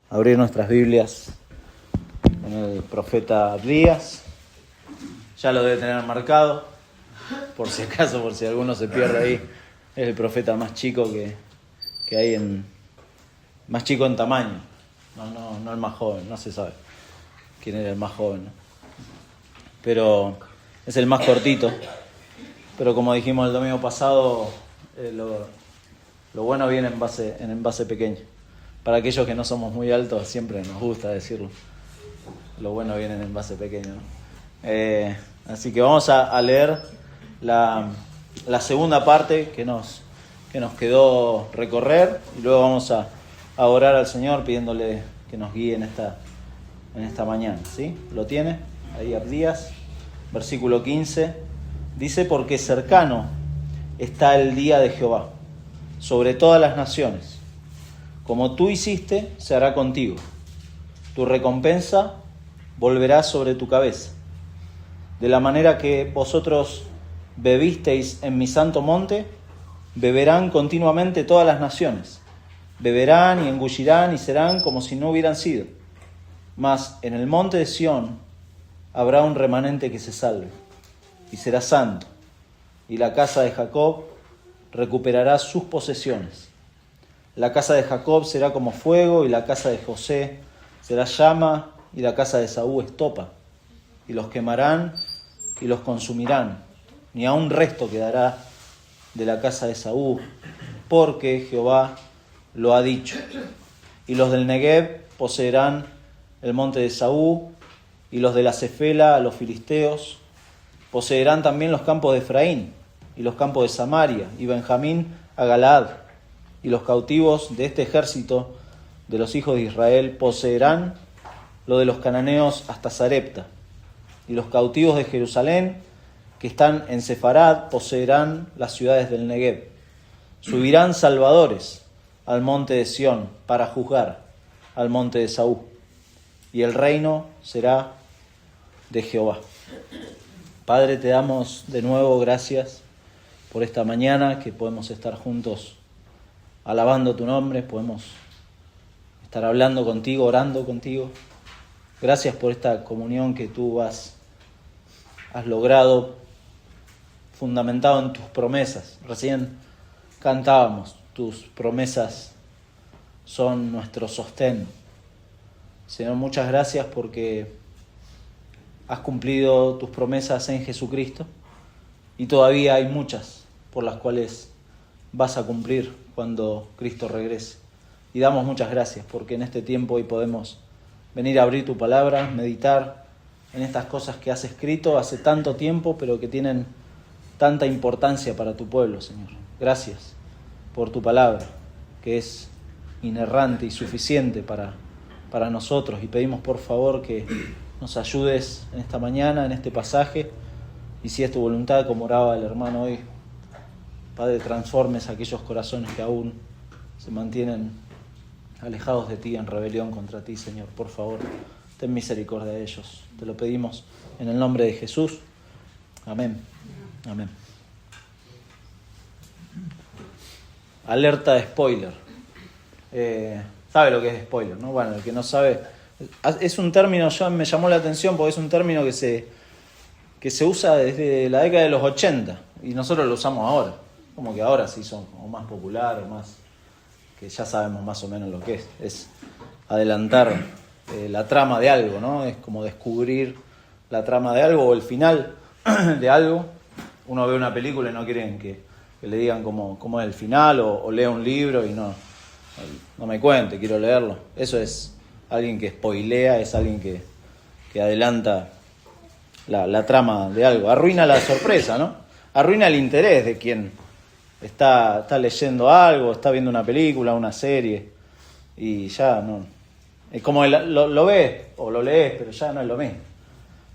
abrir nuestras Biblias en el profeta Abdías. Ya lo debe tener marcado, por si acaso, por si alguno se pierde ahí. Es el profeta más chico que hay más chico en tamaño. No el más joven, no se sabe quién era el más joven, ¿no? Pero es el más cortito. Pero como dijimos el domingo pasado, lo bueno viene en envase pequeño. Para aquellos que no somos muy altos, siempre nos gusta decirlo. Lo bueno viene en envase pequeño, ¿no? Así que vamos a leer la segunda parte que nos quedó recorrer, y luego vamos a orar al Señor pidiéndole que nos guíe en esta mañana, ¿sí? ¿Lo tiene? Ahí Abdías, versículo 15, dice: porque cercano está el día de Jehová sobre todas las naciones. Como tú hiciste, se hará contigo. Tu recompensa volverá sobre tu cabeza. De la manera que vosotros bebisteis en mi santo monte, beberán continuamente todas las naciones. Beberán y engullirán y serán como si no hubieran sido. Mas en el monte de Sión habrá un remanente que se salve, y será santo, y la casa de Jacob recuperará sus posesiones. La casa de Jacob será como fuego, y la casa de José será llama, y la casa de Esaú estopa, y los quemarán y los consumirán, ni aun resto quedará de la casa de Esaú, porque Jehová lo ha dicho. Y los del Negev poseerán el monte de Esaú, y los de la Cefela a los filisteos. Poseerán también los campos de Efraín, y los campos de Samaria, y Benjamín a Galaad. Y los cautivos de este ejército de los hijos de Israel poseerán lo de los cananeos hasta Sarepta. Y los cautivos de Jerusalén, que están en Sefarad, poseerán las ciudades del Negev. Subirán salvadores al monte de Sión para juzgar al monte de Esaú, y el reino será de Jehová. Padre, te damos de nuevo gracias por esta mañana que podemos estar juntos alabando tu nombre, podemos estar hablando contigo, orando contigo. Gracias por esta comunión que tú has logrado, fundamentado en tus promesas. Recién cantábamos: tus promesas son nuestro sostén. Señor, muchas gracias porque has cumplido tus promesas en Jesucristo, y todavía hay muchas por las cuales vas a cumplir cuando Cristo regrese. Y damos muchas gracias porque en este tiempo hoy podemos venir a abrir tu palabra, meditar en estas cosas que has escrito hace tanto tiempo, pero que tienen tanta importancia para tu pueblo, Señor. Gracias por tu palabra, que es inerrante y suficiente para nosotros. Y pedimos por favor que nos ayudes en esta mañana, en este pasaje, y si es tu voluntad, como oraba el hermano hoy, Padre, transformes aquellos corazones que aún se mantienen alejados de ti, en rebelión contra ti, Señor. Por favor, ten misericordia de ellos. Te lo pedimos en el nombre de Jesús. Amén. Amén. Alerta de spoiler. ¿Sabe lo que es spoiler, no? Bueno, el que no sabe, es un término, me llamó la atención porque es un término que se usa desde la década de los 80 y nosotros lo usamos ahora. Como que ahora sí son o más popular o más, que ya sabemos más o menos lo que es adelantar la trama de algo, ¿no? Es como descubrir la trama de algo o el final de algo. Uno ve una película y no quieren que le digan cómo es el final, o lee un libro y no me cuente, quiero leerlo. Eso es alguien que spoilea, es alguien que adelanta la trama de algo. Arruina la sorpresa, ¿no? Arruina el interés de quien está leyendo algo, está viendo una película, una serie, y ya no. Es como lo ves o lo lees, pero ya no es lo mismo.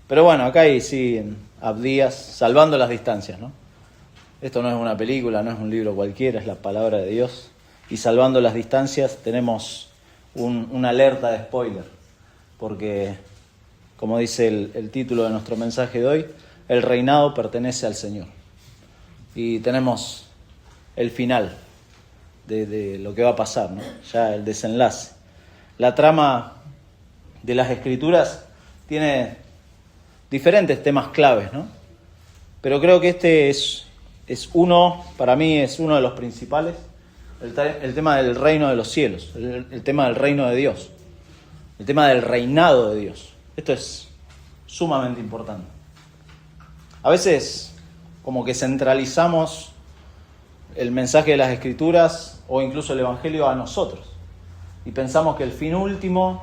Pero bueno, acá hay sí en Abdías, salvando las distancias, ¿no? Esto no es una película, no es un libro cualquiera, es la palabra de Dios. Y salvando las distancias tenemos una alerta de spoiler, porque, como dice el título de nuestro mensaje de hoy, el reinado pertenece al Señor. Y tenemos el final de lo que va a pasar, ¿no? Ya el desenlace. La trama de las Escrituras tiene diferentes temas claves, ¿no? Pero creo que este es uno, para mí es uno de los principales, el tema del reino de los cielos, el tema del reino de Dios, el tema del reinado de Dios. Esto es sumamente importante. A veces como que centralizamos el mensaje de las Escrituras o incluso el Evangelio a nosotros y pensamos que el fin último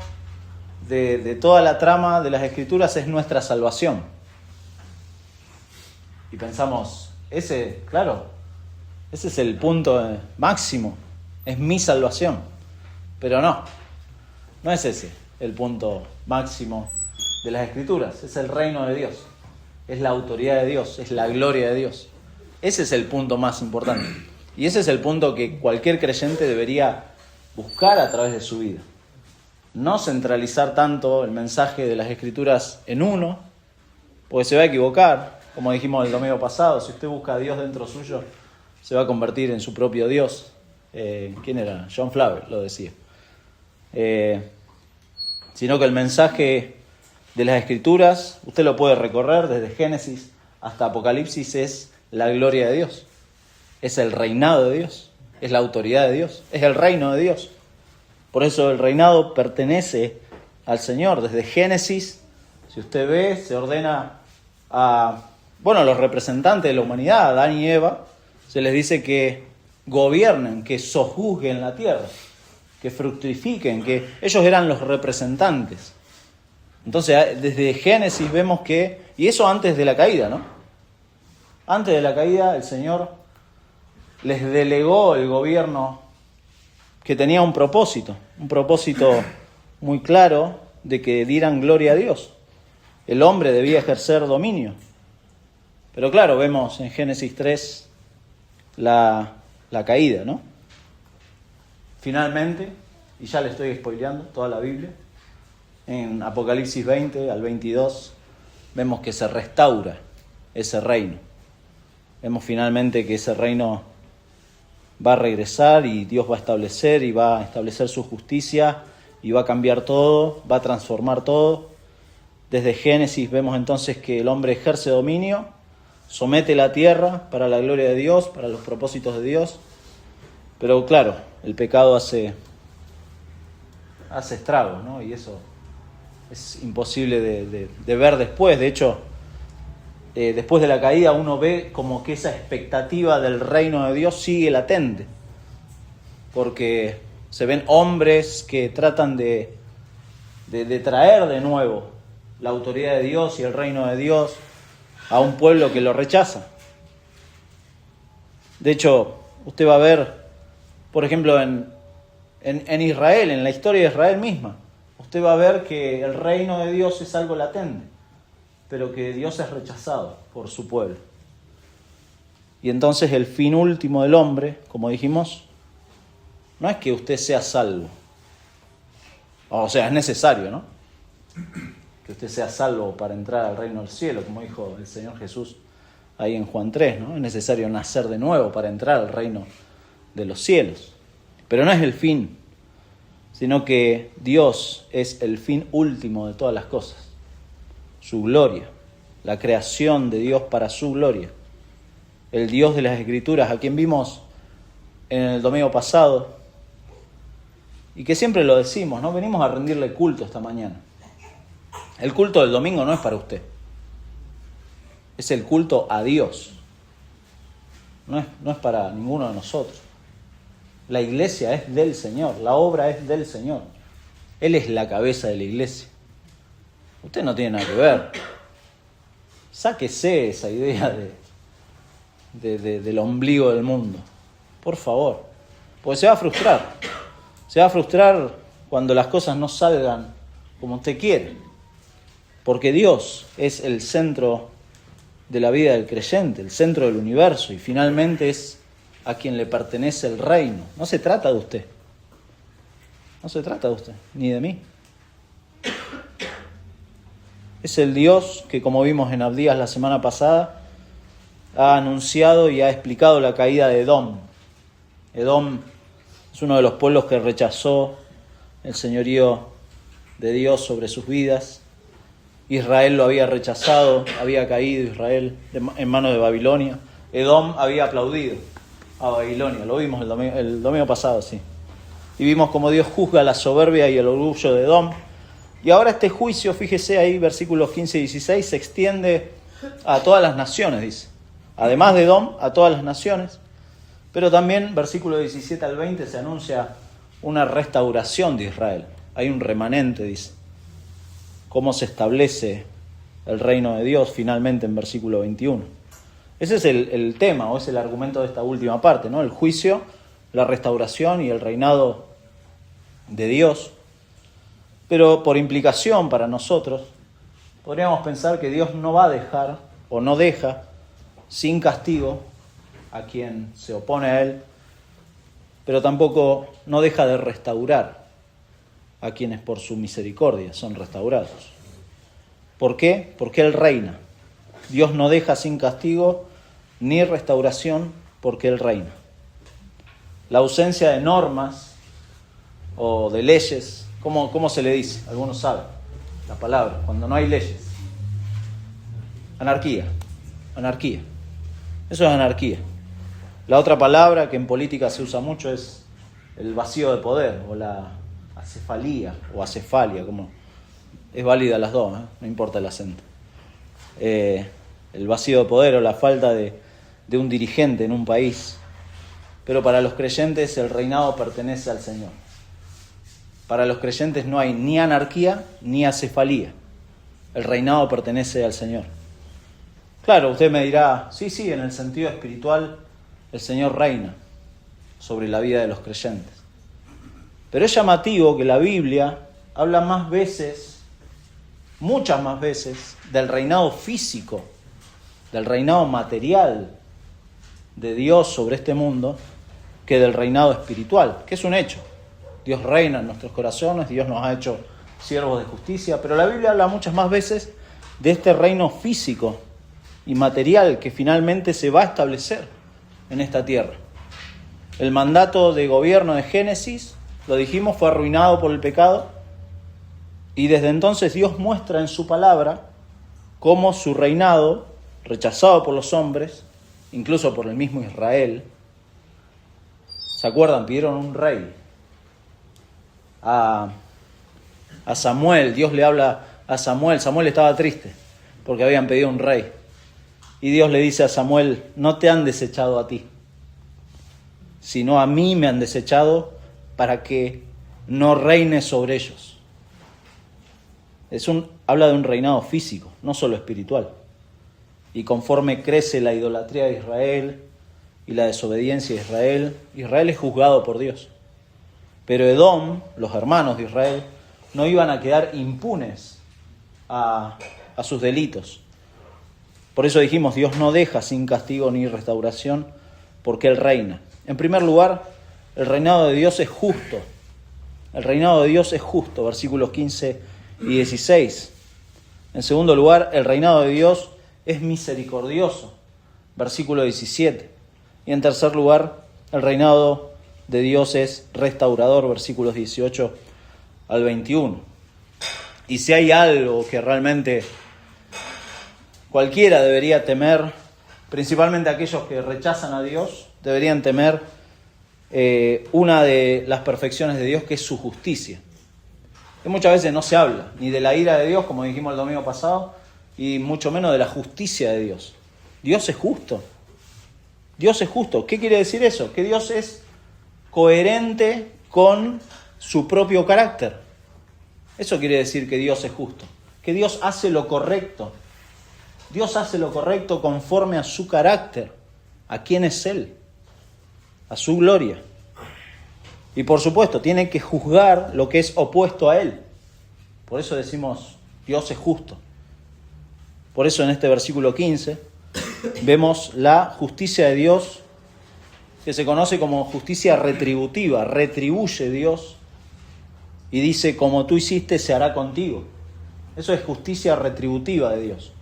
de toda la trama de las Escrituras es nuestra salvación. Y pensamos, ese es el punto máximo, es mi salvación. Pero no es ese el punto máximo de las Escrituras, es el reino de Dios, es la autoridad de Dios, es la gloria de Dios. Ese es el punto más importante. Y ese es el punto que cualquier creyente debería buscar a través de su vida. No centralizar tanto el mensaje de las Escrituras en uno, porque se va a equivocar. Como dijimos el domingo pasado, si usted busca a Dios dentro suyo, se va a convertir en su propio Dios. ¿Quién era? John Flavel lo decía. Sino que el mensaje de las Escrituras, usted lo puede recorrer desde Génesis hasta Apocalipsis, es la gloria de Dios, es el reinado de Dios, es la autoridad de Dios, es el reino de Dios. Por eso el reinado pertenece al Señor. Desde Génesis, si usted ve, se ordena a los representantes de la humanidad, Adán y Eva, se les dice que gobiernen, que sojuzguen la tierra, que fructifiquen, que ellos eran los representantes. Entonces, desde Génesis vemos que, y eso antes de la caída, ¿no? Antes de la caída, el Señor les delegó el gobierno que tenía un propósito muy claro de que dieran gloria a Dios. El hombre debía ejercer dominio. Pero claro, vemos en Génesis 3 la caída, ¿no? Finalmente, y ya le estoy spoileando toda la Biblia, en Apocalipsis 20 al 22 vemos que se restaura ese reino. Vemos finalmente que ese reino va a regresar y Dios va a establecer su justicia y va a cambiar todo, va a transformar todo. Desde Génesis vemos entonces que el hombre ejerce dominio, somete la tierra para la gloria de Dios, para los propósitos de Dios. Pero claro, el pecado hace estragos, ¿no? Y eso es imposible de ver después. De hecho, después de la caída uno ve como que esa expectativa del reino de Dios sigue latente. Porque se ven hombres que tratan de traer de nuevo la autoridad de Dios y el reino de Dios a un pueblo que lo rechaza. De hecho, usted va a ver, por ejemplo, en Israel, en la historia de Israel misma, usted va a ver que el reino de Dios es algo latente, pero que Dios es rechazado por su pueblo. Y entonces el fin último del hombre, como dijimos, no es que usted sea salvo. O sea, es necesario, ¿no? Que usted sea salvo para entrar al reino del cielo, como dijo el Señor Jesús ahí en Juan 3, ¿no? Es necesario nacer de nuevo para entrar al reino de los cielos. Pero no es el fin, sino que Dios es el fin último de todas las cosas. Su gloria, la creación de Dios para su gloria. El Dios de las Escrituras, a quien vimos en el domingo pasado, y que siempre lo decimos, ¿no? Venimos a rendirle culto esta mañana. El culto del domingo no es para usted. Es el culto a Dios. No es para ninguno de nosotros. La iglesia es del Señor, la obra es del Señor. Él es la cabeza de la iglesia. Usted no tiene nada que ver. Sáquese esa idea del ombligo del mundo. Por favor. Porque se va a frustrar. Se va a frustrar cuando las cosas no salgan como usted quiere. Porque Dios es el centro de la vida del creyente, el centro del universo, y finalmente es a quien le pertenece el reino. No se trata de usted. No se trata de usted, ni de mí. Es el Dios que, como vimos en Abdías la semana pasada, ha anunciado y ha explicado la caída de Edom. Edom es uno de los pueblos que rechazó el señorío de Dios sobre sus vidas. Israel lo había rechazado, había caído Israel en manos de Babilonia. Edom había aplaudido a Babilonia, lo vimos el domingo pasado, sí. Y vimos cómo Dios juzga la soberbia y el orgullo de Edom. Y ahora este juicio, fíjese ahí, versículos 15 y 16, se extiende a todas las naciones, dice. Además de Edom, a todas las naciones. Pero también, versículos 17 al 20, se anuncia una restauración de Israel. Hay un remanente, dice. Cómo se establece el reino de Dios finalmente en versículo 21. Ese es el tema, o es el argumento de esta última parte, ¿no? El juicio, la restauración y el reinado de Dios. Pero por implicación para nosotros, podríamos pensar que Dios no va a dejar o no deja sin castigo a quien se opone a Él, pero tampoco no deja de restaurar a quienes por su misericordia son restaurados. ¿Por qué? Porque Él reina. Dios no deja sin castigo ni restauración porque Él reina. La ausencia de normas o de leyes, ¿cómo se le dice? Algunos saben la palabra, cuando no hay leyes. Anarquía. Eso es anarquía. La otra palabra que en política se usa mucho es el vacío de poder o la acefalía o acefalia, como es válida las dos, no importa el acento. El vacío de poder o la falta de un dirigente en un país. Pero para los creyentes el reinado pertenece al Señor. Para los creyentes no hay ni anarquía ni acefalía. El reinado pertenece al Señor. Claro, usted me dirá, sí, en el sentido espiritual el Señor reina sobre la vida de los creyentes. Pero es llamativo que la Biblia habla más veces, muchas más veces, del reinado físico, del reinado material de Dios sobre este mundo, que del reinado espiritual, que es un hecho. Dios reina en nuestros corazones, Dios nos ha hecho siervos de justicia, pero la Biblia habla muchas más veces de este reino físico y material que finalmente se va a establecer en esta tierra. El mandato de gobierno de Génesis, lo dijimos, fue arruinado por el pecado, y desde entonces Dios muestra en su palabra cómo su reinado, rechazado por los hombres, incluso por el mismo Israel. ¿Se acuerdan? Pidieron un rey. A Samuel, Dios le habla a Samuel. Samuel estaba triste porque habían pedido un rey. Y Dios le dice a Samuel, no te han desechado a ti, sino a mí me han desechado para que no reines sobre ellos. Habla de un reinado físico, no solo espiritual. Y conforme crece la idolatría de Israel y la desobediencia de Israel, Israel es juzgado por Dios. Pero Edom, los hermanos de Israel, no iban a quedar impunes a sus delitos. Por eso dijimos, Dios no deja sin castigo ni restauración, porque Él reina. En primer lugar, el reinado de Dios es justo. El reinado de Dios es justo, versículos 15 y 16. En segundo lugar, el reinado de Dios es misericordioso, versículo 17. Y en tercer lugar, el reinado de Dios es restaurador, versículos 18 al 21. Y si hay algo que realmente cualquiera debería temer, principalmente aquellos que rechazan a Dios, deberían temer una de las perfecciones de Dios, que es su justicia. Que muchas veces no se habla ni de la ira de Dios, como dijimos el domingo pasado, y mucho menos de la justicia de Dios. Dios es justo. Dios es justo. ¿Qué quiere decir eso? Que Dios es coherente con su propio carácter. Eso quiere decir que Dios es justo. Que Dios hace lo correcto. Dios hace lo correcto conforme a su carácter. ¿A quién es Él? A su gloria. Y por supuesto, tiene que juzgar lo que es opuesto a Él. Por eso decimos, Dios es justo. Por eso en este versículo 15 vemos la justicia de Dios, que se conoce como justicia retributiva. Retribuye Dios y dice, como tú hiciste, se hará contigo. Eso es justicia retributiva de Dios.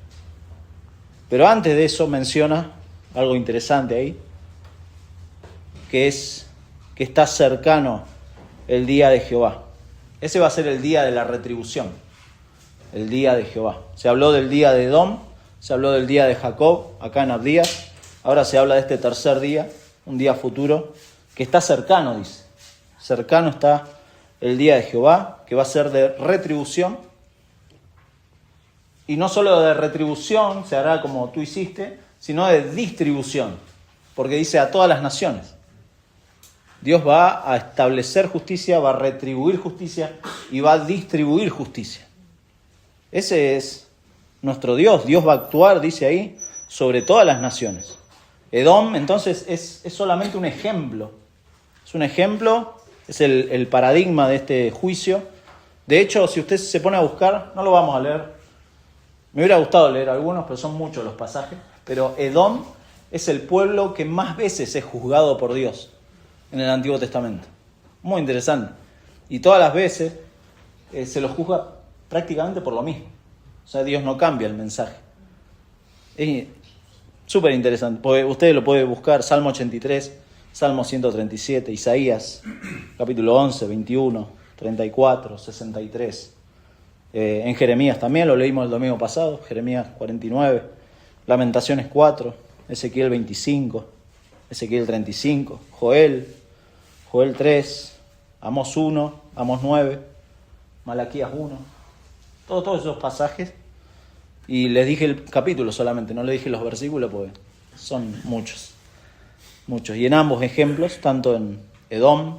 Pero antes de eso menciona algo interesante ahí, que es que está cercano el día de Jehová. Ese va a ser el día de la retribución, el día de Jehová. Se habló del día de Edom, se habló del día de Jacob, acá en Abdías. Ahora se habla de este tercer día, un día futuro, que está cercano, dice. Cercano está el día de Jehová, que va a ser de retribución. Y no solo de retribución, se hará como tú hiciste, sino de distribución, porque dice a todas las naciones. Dios va a establecer justicia, va a retribuir justicia y va a distribuir justicia. Ese es nuestro Dios. Dios va a actuar, dice ahí, sobre todas las naciones. Edom, entonces, es solamente un ejemplo. Es un ejemplo, es el paradigma de este juicio. De hecho, si usted se pone a buscar, no lo vamos a leer. Me hubiera gustado leer algunos, pero son muchos los pasajes. Pero Edom es el pueblo que más veces es juzgado por Dios en el Antiguo Testamento. Muy interesante. Y todas las veces se los juzga prácticamente por lo mismo. O sea, Dios no cambia el mensaje. Es súper interesante. Usted lo puede buscar, Salmo 83, Salmo 137, Isaías, capítulo 11, 21, 34, 63. En Jeremías también, lo leímos el domingo pasado, Jeremías 49, Lamentaciones 4, Ezequiel 25, Ezequiel 35, Joel 3, Amós 1, Amós 9, Malaquías 1, todos esos pasajes. Y les dije el capítulo solamente, no les dije los versículos porque son muchos. Y en ambos ejemplos, tanto en Edom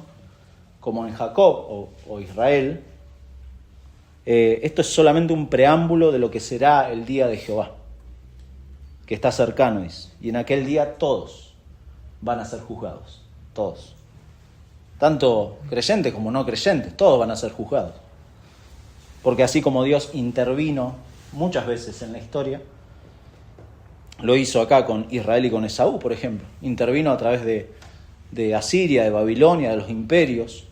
como en Jacob o Israel, esto es solamente un preámbulo de lo que será el día de Jehová, que está cercano, dice. Y en aquel día todos van a ser juzgados, todos. Tanto creyentes como no creyentes, todos van a ser juzgados. Porque así como Dios intervino muchas veces en la historia, lo hizo acá con Israel y con Esaú, por ejemplo. Intervino a través de Asiria, de Babilonia, de los imperios.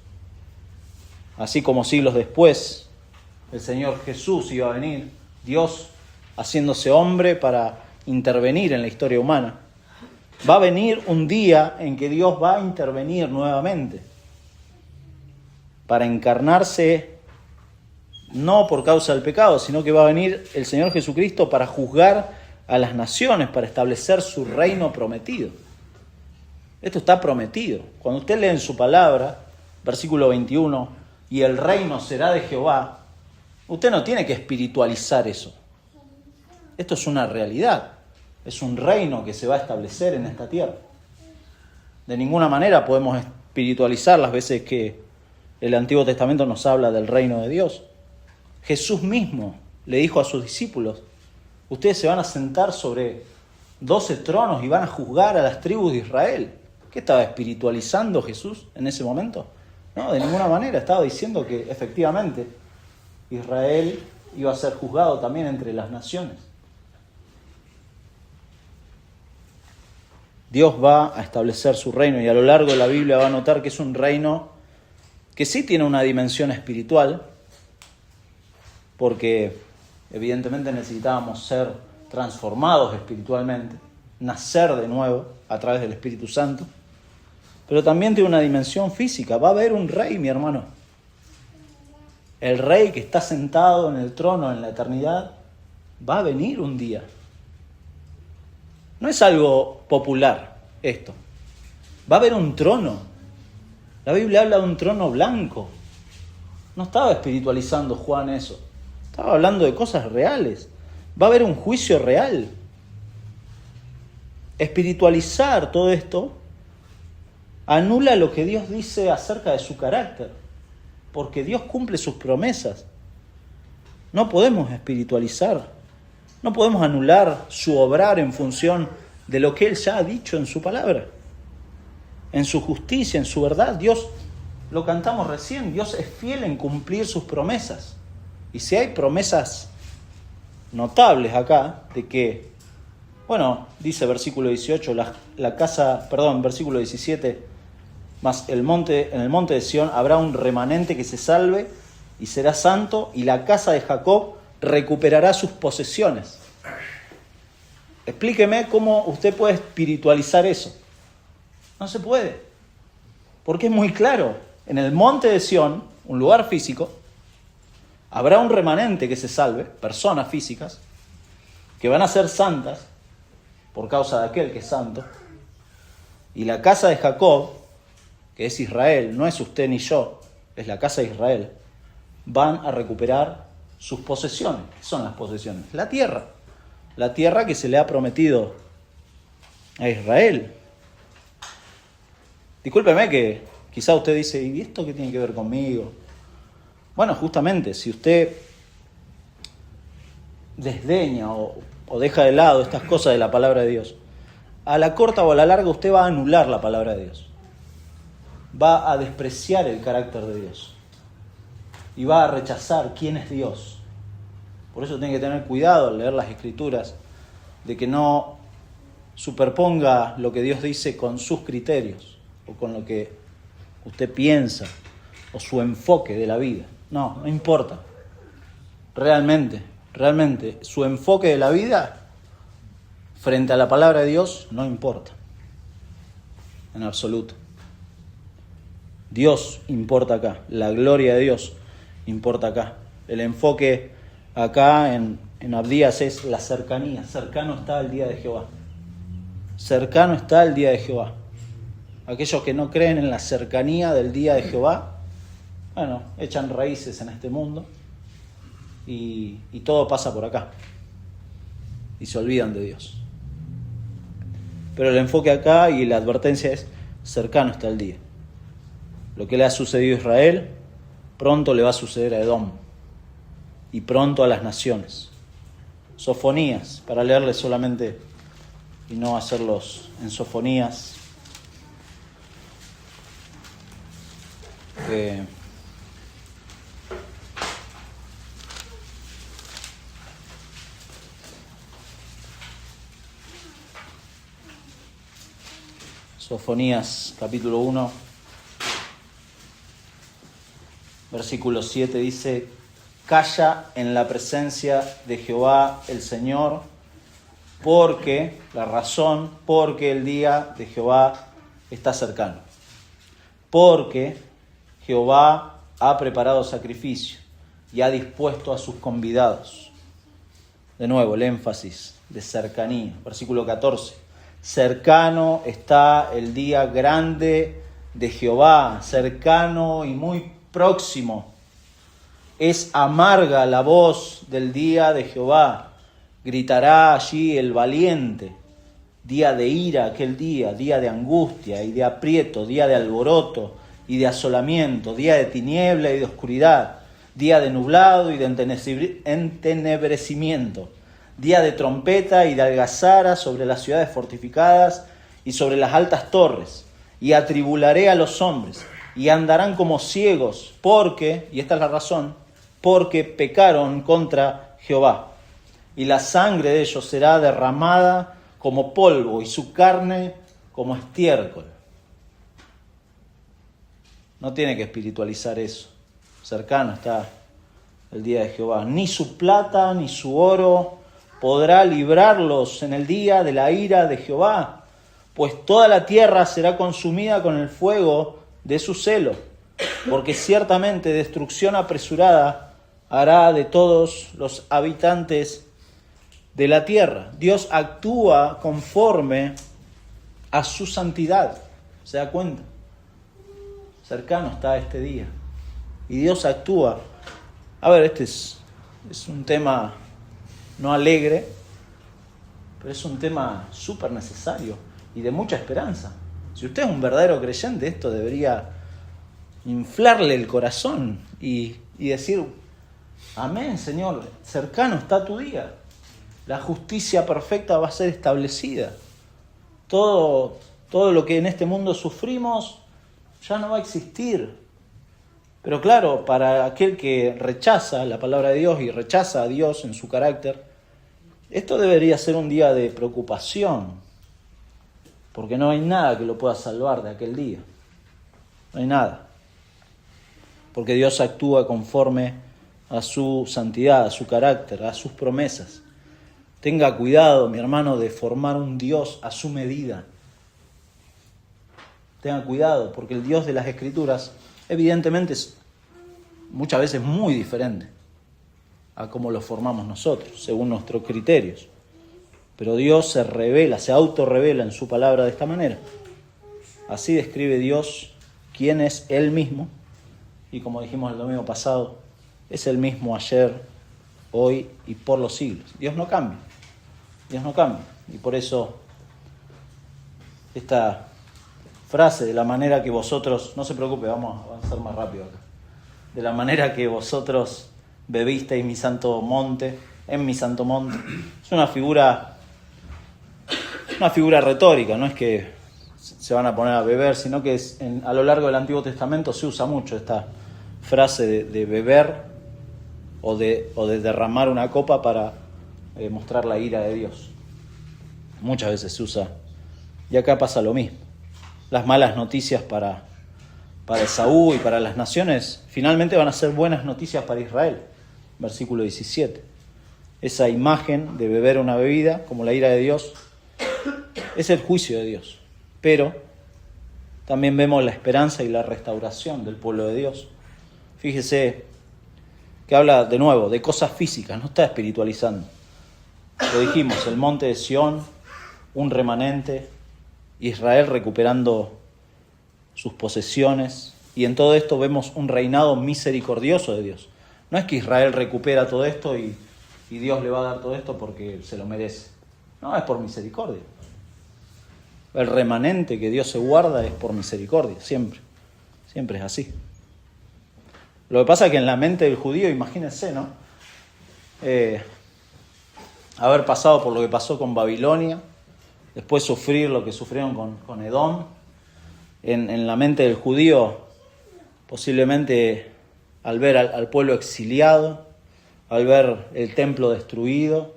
Así como siglos después, el Señor Jesús iba a venir, Dios haciéndose hombre para intervenir en la historia humana. Va a venir un día en que Dios va a intervenir nuevamente para encarnarse, no por causa del pecado, sino que va a venir el Señor Jesucristo para juzgar a las naciones, para establecer su reino prometido. Esto está prometido. Cuando usted lee en su palabra, versículo 21, y el reino será de Jehová, usted no tiene que espiritualizar eso. Esto es una realidad. Es un reino que se va a establecer en esta tierra. De ninguna manera podemos espiritualizar las veces que el Antiguo Testamento nos habla del reino de Dios. Jesús mismo le dijo a sus discípulos: ustedes se van a sentar sobre 12 tronos y van a juzgar a las tribus de Israel. ¿Qué estaba espiritualizando Jesús en ese momento? No, de ninguna manera. Estaba diciendo que efectivamente Israel iba a ser juzgado también entre las naciones. Dios va a establecer su reino y a lo largo de la Biblia va a notar que es un reino que sí tiene una dimensión espiritual, porque evidentemente necesitábamos ser transformados espiritualmente, nacer de nuevo a través del Espíritu Santo, pero también tiene una dimensión física. Va a haber un rey, mi hermano. El rey que está sentado en el trono en la eternidad va a venir un día. No es algo popular esto. Va a haber un trono. La Biblia habla de un trono blanco. No estaba espiritualizando Juan eso. Estaba hablando de cosas reales. Va a haber un juicio real. Espiritualizar todo esto anula lo que Dios dice acerca de su carácter, porque Dios cumple sus promesas. No podemos espiritualizar, no podemos anular su obrar en función de lo que Él ya ha dicho en su palabra, en su justicia, en su verdad. Dios, lo cantamos recién, Dios es fiel en cumplir sus promesas. Y si hay promesas notables acá, de que, dice versículo 18, versículo 17, mas en el monte de Sión habrá un remanente que se salve y será santo, y la casa de Jacob recuperará sus posesiones. Explíqueme cómo usted puede espiritualizar eso. No se puede, porque es muy claro. En el monte de Sión, un lugar físico, Habrá un remanente que se salve, personas físicas, que van a ser santas por causa de aquel que es santo. Y la casa de Jacob, que es Israel, no es usted ni yo, es la casa de Israel, van a recuperar sus posesiones. ¿Qué son las posesiones? La tierra que se le ha prometido a Israel. Discúlpeme que quizá usted dice, ¿y esto qué tiene que ver conmigo? Bueno, justamente, si usted desdeña o deja de lado estas cosas de la palabra de Dios, a la corta o a la larga usted va a anular la palabra de Dios. Va a despreciar el carácter de Dios. Y va a rechazar quién es Dios. Por eso tiene que tener cuidado al leer las Escrituras, de que no superponga lo que Dios dice con sus criterios, o con lo que usted piensa, o su enfoque de la vida. No importa. Realmente, su enfoque de la vida frente a la palabra de Dios no importa. En absoluto. Dios importa acá. La gloria de Dios importa acá. El enfoque acá en Abdías es la cercanía. Cercano está el día de Jehová. Cercano está el día de Jehová. Aquellos que no creen en la cercanía del día de Jehová, bueno, echan raíces en este mundo y todo pasa por acá. Y se olvidan de Dios. Pero el enfoque acá y la advertencia es: cercano está el día. Lo que le ha sucedido a Israel, pronto le va a suceder a Edom. Y pronto a las naciones. Sofonías, para leerles solamente y no hacerlos en sofonías. Sofonías, capítulo 1, versículo 7 dice: calla en la presencia de Jehová el Señor, porque el día de Jehová está cercano. Porque Jehová ha preparado sacrificio y ha dispuesto a sus convidados. De nuevo, el énfasis de cercanía. Versículo 14. Cercano está el día grande de Jehová, cercano y muy próximo. Es amarga la voz del día de Jehová. Gritará allí el valiente. Día de ira aquel día de angustia y de aprieto, día de alboroto y de asolamiento, día de tiniebla y de oscuridad, día de nublado y de entenebrecimiento, día de trompeta y de algazara sobre las ciudades fortificadas y sobre las altas torres. Y atribularé a los hombres, y andarán como ciegos, porque, y esta es la razón, porque pecaron contra Jehová. Y la sangre de ellos será derramada como polvo, y su carne como estiércol. No tiene que espiritualizar eso. Cercano está el día de Jehová. Ni su plata ni su oro podrá librarlos en el día de la ira de Jehová, pues toda la tierra será consumida con el fuego de su celo, porque ciertamente destrucción apresurada hará de todos los habitantes de la tierra. Dios actúa conforme a su santidad. ¿Se da cuenta? Cercano está este día. Y Dios actúa. A ver, este es un tema no alegre, pero es un tema súper necesario y de mucha esperanza. Si usted es un verdadero creyente, esto debería inflarle el corazón y decir: amén, Señor, cercano está tu día. La justicia perfecta va a ser establecida. Todo lo que en este mundo sufrimos ya no va a existir. Pero claro, para aquel que rechaza la palabra de Dios y rechaza a Dios en su carácter, esto debería ser un día de preocupación, porque no hay nada que lo pueda salvar de aquel día. No hay nada. Porque Dios actúa conforme a su santidad, a su carácter, a sus promesas. Tenga cuidado, mi hermano, de formar un Dios a su medida. Tenga cuidado, porque el Dios de las Escrituras evidentemente es muchas veces muy diferente a cómo lo formamos nosotros, según nuestros criterios. Pero Dios se revela, se autorrevela en su palabra de esta manera. Así describe Dios quién es Él mismo, y como dijimos el domingo pasado, es el mismo ayer, hoy y por los siglos. Dios no cambia, Dios no cambia. Y por eso esta frase, de la manera que vosotros, no se preocupe, vamos a avanzar más rápido acá, de la manera que vosotros bebisteis mi santo monte, en mi santo monte, es una figura retórica, no es que se van a poner a beber, sino que a lo largo del Antiguo Testamento se usa mucho esta frase de beber o de derramar una copa para mostrar la ira de Dios. Muchas veces se usa, y acá pasa lo mismo. Las malas noticias para Esaú y para las naciones finalmente van a ser buenas noticias para Israel. Versículo 17. Esa imagen de beber una bebida como la ira de Dios es el juicio de Dios. Pero también vemos la esperanza y la restauración del pueblo de Dios. Fíjese que habla de nuevo de cosas físicas, no está espiritualizando. Lo dijimos, el monte de Sión, un remanente, Israel recuperando sus posesiones, y en todo esto vemos un reinado misericordioso de Dios. No es que Israel recupera todo esto y Dios le va a dar todo esto porque se lo merece. No, es por misericordia. El remanente que Dios se guarda es por misericordia, siempre. Siempre es así. Lo que pasa es que en la mente del judío, imagínense, ¿no? Haber pasado por lo que pasó con Babilonia, después sufrir lo que sufrieron con Edom. En la mente del judío, posiblemente al ver al pueblo exiliado, al ver el templo destruido,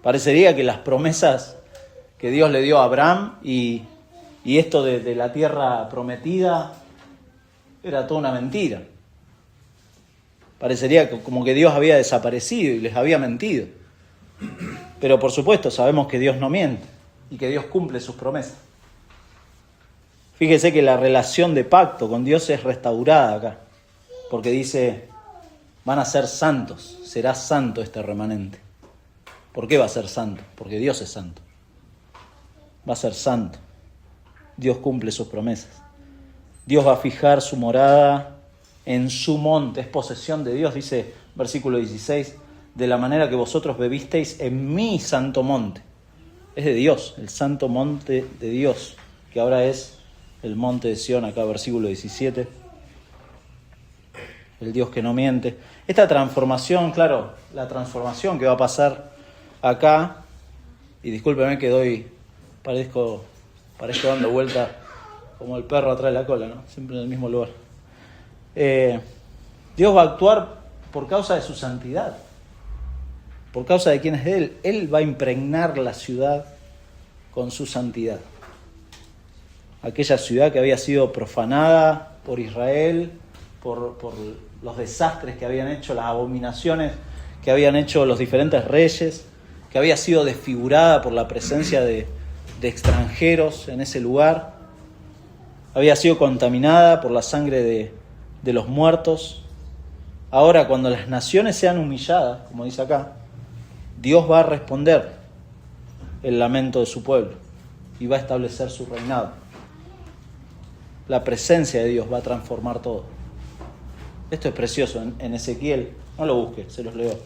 parecería que las promesas que Dios le dio a Abraham y esto de la tierra prometida era toda una mentira. Parecería como que Dios había desaparecido y les había mentido. Pero por supuesto sabemos que Dios no miente y que Dios cumple sus promesas. Fíjese que la relación de pacto con Dios es restaurada acá, porque dice, van a ser santos, será santo este remanente. ¿Por qué va a ser santo? Porque Dios es santo. Va a ser santo. Dios cumple sus promesas. Dios va a fijar su morada en su monte, es posesión de Dios, dice versículo 16, de la manera que vosotros bebisteis en mi santo monte. Es de Dios, el santo monte de Dios, que ahora es el monte de Sión, acá versículo 17. El Dios que no miente. Esta transformación, claro, la transformación que va a pasar acá, y discúlpeme que parezco dando vuelta como el perro atrás de la cola, ¿no? Siempre en el mismo lugar. Dios va a actuar por causa de su santidad, por causa de quién es Él. Él va a impregnar la ciudad con su santidad. Aquella ciudad que había sido profanada por Israel, por los desastres que habían hecho, las abominaciones que habían hecho los diferentes reyes, que había sido desfigurada por la presencia de extranjeros en ese lugar, había sido contaminada por la sangre de los muertos. Ahora, cuando las naciones sean humilladas, como dice acá, Dios va a responder el lamento de su pueblo y va a establecer su reinado. La presencia de Dios va a transformar todo. Esto es precioso en Ezequiel, no lo busque, se los leo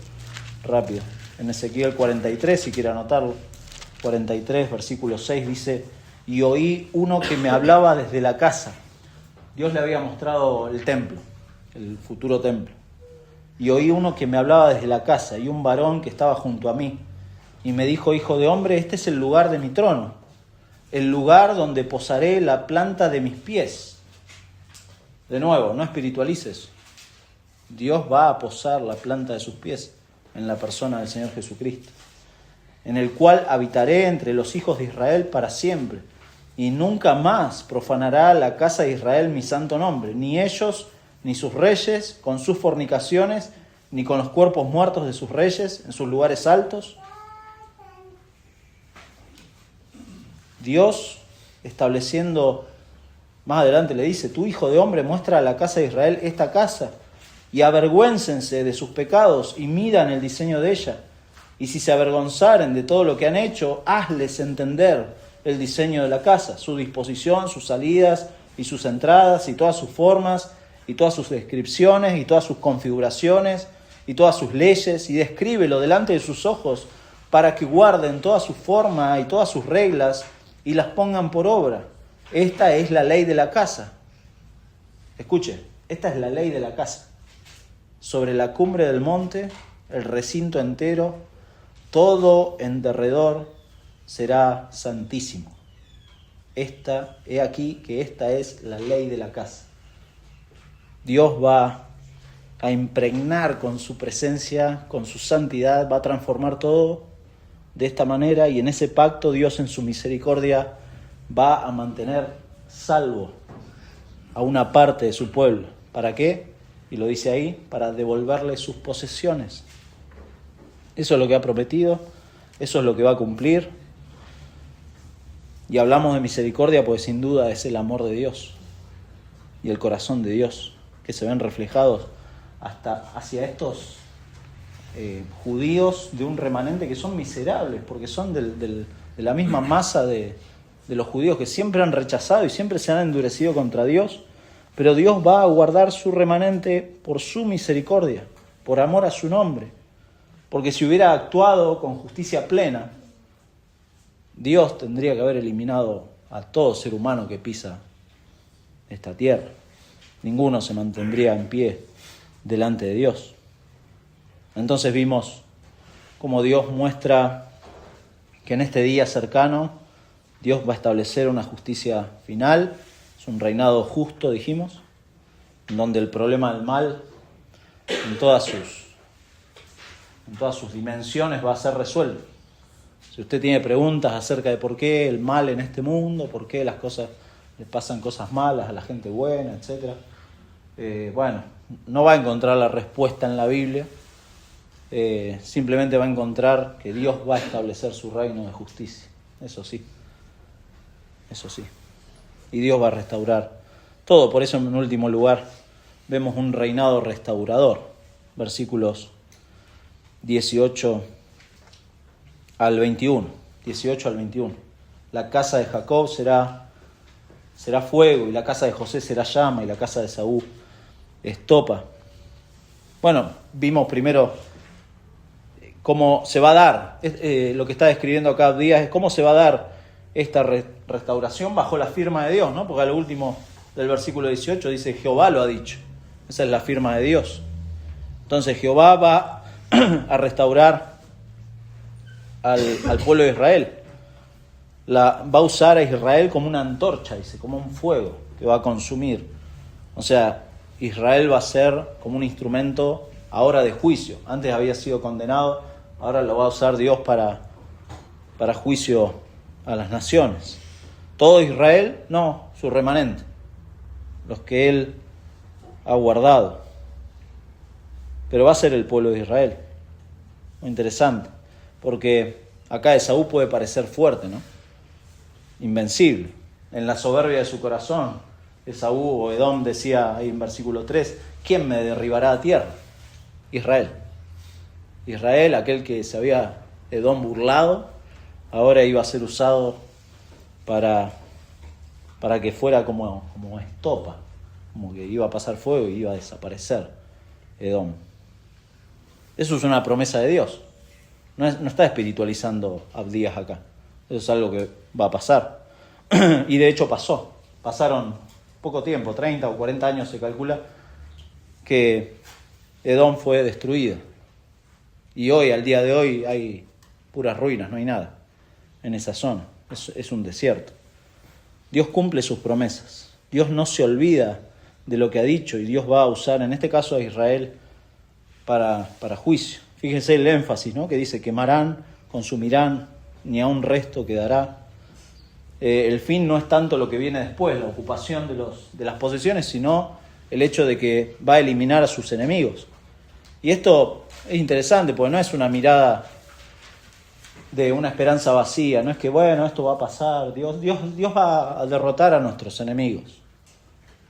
rápido. En Ezequiel 43, si quiere anotarlo, 43, versículo 6, dice: y oí uno que me hablaba desde la casa. Dios le había mostrado el templo, el futuro templo. Y oí uno que me hablaba desde la casa, y un varón que estaba junto a mí. Y me dijo: hijo de hombre, este es el lugar de mi trono, el lugar donde posaré la planta de mis pies. De nuevo, no espiritualices. Dios va a posar la planta de sus pies en la persona del Señor Jesucristo, en el cual habitaré entre los hijos de Israel para siempre, y nunca más profanará la casa de Israel mi santo nombre, ni ellos, ni sus reyes, con sus fornicaciones, ni con los cuerpos muertos de sus reyes en sus lugares altos. Dios, estableciendo, más adelante le dice: tú, hijo de hombre, muestra a la casa de Israel esta casa, y avergüéncense de sus pecados y midan el diseño de ella. Y si se avergonzaren de todo lo que han hecho, hazles entender el diseño de la casa, su disposición, sus salidas y sus entradas y todas sus formas y todas sus descripciones y todas sus configuraciones y todas sus leyes, y descríbelo delante de sus ojos para que guarden toda su forma y todas sus reglas y las pongan por obra. Esta es la ley de la casa. Escuche, esta es la ley de la casa. Sobre la cumbre del monte, el recinto entero, todo en derredor será santísimo. He aquí que esta es la ley de la casa. Dios va a impregnar con su presencia, con su santidad, va a transformar todo de esta manera, y en ese pacto Dios en su misericordia va a mantener salvo a una parte de su pueblo. ¿Para qué? Y lo dice ahí, para devolverle sus posesiones. Eso es lo que ha prometido, eso es lo que va a cumplir. Y hablamos de misericordia porque sin duda es el amor de Dios y el corazón de Dios que se ven reflejados hasta hacia estos judíos de un remanente que son miserables, porque son de la misma masa de los judíos que siempre han rechazado y siempre se han endurecido contra Dios, pero Dios va a guardar su remanente por su misericordia, por amor a su nombre, porque si hubiera actuado con justicia plena, Dios tendría que haber eliminado a todo ser humano que pisa esta tierra. Ninguno se mantendría en pie delante de Dios. Entonces vimos cómo Dios muestra que en este día cercano Dios va a establecer una justicia final. Es un reinado justo, dijimos, en donde el problema del mal en todas sus dimensiones va a ser resuelto. Si usted tiene preguntas acerca de por qué el mal en este mundo, por qué le pasan cosas malas a la gente buena, etc., no va a encontrar la respuesta en la Biblia. Simplemente va a encontrar que Dios va a establecer su reino de justicia. Eso sí. Y Dios va a restaurar todo. Por eso, en último lugar, vemos un reinado restaurador. Versículos 18 al 21. La casa de Jacob será fuego, y la casa de José será llama, y la casa de Saúl estopa. Bueno, vimos primero cómo se va a dar, lo que está describiendo acá Abdías es cómo se va a dar esta restauración bajo la firma de Dios, ¿no? Porque al último del versículo 18 dice: Jehová lo ha dicho. Esa es la firma de Dios. Entonces Jehová va a restaurar al pueblo de Israel. Va a usar a Israel como una antorcha, dice, como un fuego que va a consumir. O sea, Israel va a ser como un instrumento ahora de juicio. Antes había sido condenado, ahora lo va a usar Dios para juicio a las naciones. ¿Todo Israel? No, su remanente, los que Él ha guardado. Pero va a ser el pueblo de Israel. Muy interesante, porque acá Esaú puede parecer fuerte, ¿no? Invencible. En la soberbia de su corazón, Esaú o Edom decía ahí en versículo 3, ¿quién me derribará a tierra? Israel, aquel que se había Edom burlado, ahora iba a ser usado para que fuera como estopa, como que iba a pasar fuego y iba a desaparecer Edom. Eso es una promesa de Dios. No está espiritualizando Abdías acá. Eso es algo que va a pasar. Y de hecho pasó. Pasaron poco tiempo, 30 o 40 años se calcula, que Edom fue destruida. Y hoy, al día de hoy, hay puras ruinas, no hay nada en esa zona. Es un desierto. Dios cumple sus promesas. Dios no se olvida de lo que ha dicho, y Dios va a usar, en este caso, a Israel para juicio. Fíjense el énfasis, ¿no? Que dice: quemarán, consumirán, ni a un resto quedará. El fin no es tanto lo que viene después, la ocupación de las posesiones, sino el hecho de que va a eliminar a sus enemigos. Y esto es interesante, porque no es una mirada de una esperanza vacía, no es que, bueno, esto va a pasar, Dios va a derrotar a nuestros enemigos.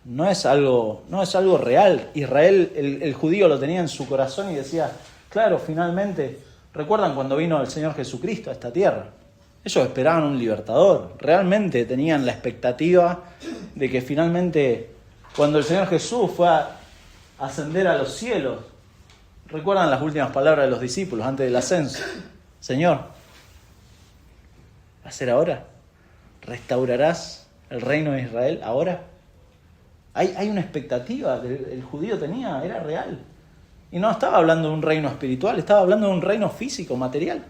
no es algo real. Israel, el judío lo tenía en su corazón y decía, claro, finalmente, ¿recuerdan cuando vino el Señor Jesucristo a esta tierra? Ellos esperaban un libertador, realmente tenían la expectativa de que finalmente, cuando el Señor Jesús fue a ascender a los cielos, ¿recuerdan las últimas palabras de los discípulos antes del ascenso? Señor, ¿va a ser ahora? ¿Restaurarás el reino de Israel ahora? Hay una expectativa que el judío tenía, era real. Y no estaba hablando de un reino espiritual, estaba hablando de un reino físico, material.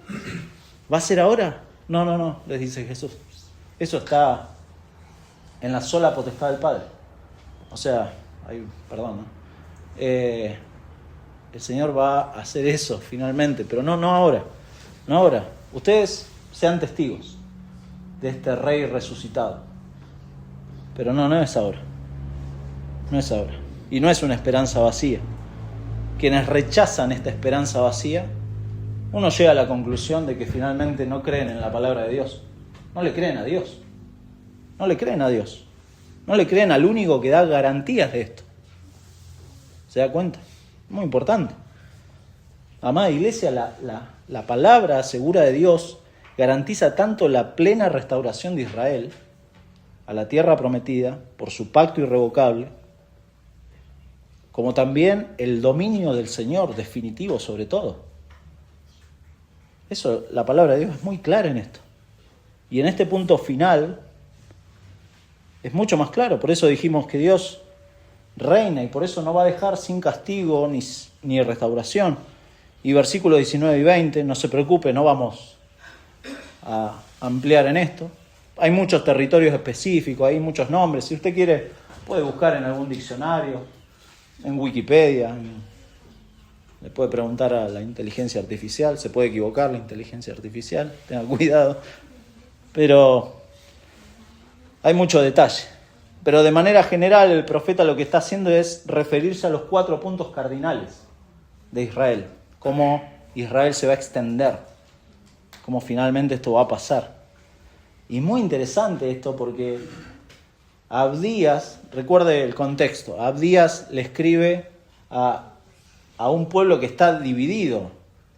¿Va a ser ahora? No, les dice Jesús. Eso está en la sola potestad del Padre. O sea, el Señor va a hacer eso finalmente, pero no ahora. No ahora. Ustedes sean testigos de este Rey resucitado. Pero no es ahora. No es ahora. Y no es una esperanza vacía. Quienes rechazan esta esperanza vacía, uno llega a la conclusión de que finalmente no creen en la palabra de Dios. No le creen a Dios. No le creen a Dios. No le creen al único que da garantías de esto. ¿Se da cuenta? Muy importante. Amada iglesia, la palabra segura de Dios garantiza tanto la plena restauración de Israel a la tierra prometida por su pacto irrevocable, como también el dominio del Señor definitivo sobre todo. Eso, la palabra de Dios es muy clara en esto. Y en este punto final es mucho más claro. Por eso dijimos que Dios reina y por eso no va a dejar sin castigo ni restauración. Y versículos 19 y 20, no se preocupe, no vamos a ampliar en esto. Hay muchos territorios específicos, hay muchos nombres. Si usted quiere, puede buscar en algún diccionario, en Wikipedia. Le puede preguntar a la inteligencia artificial, se puede equivocar la inteligencia artificial, tenga cuidado. Pero hay mucho detalle. Pero de manera general el profeta lo que está haciendo es referirse a los 4 puntos cardinales de Israel. Cómo Israel se va a extender, cómo finalmente esto va a pasar. Y muy interesante esto porque Abdías, recuerde el contexto, Abdías le escribe a un pueblo que está dividido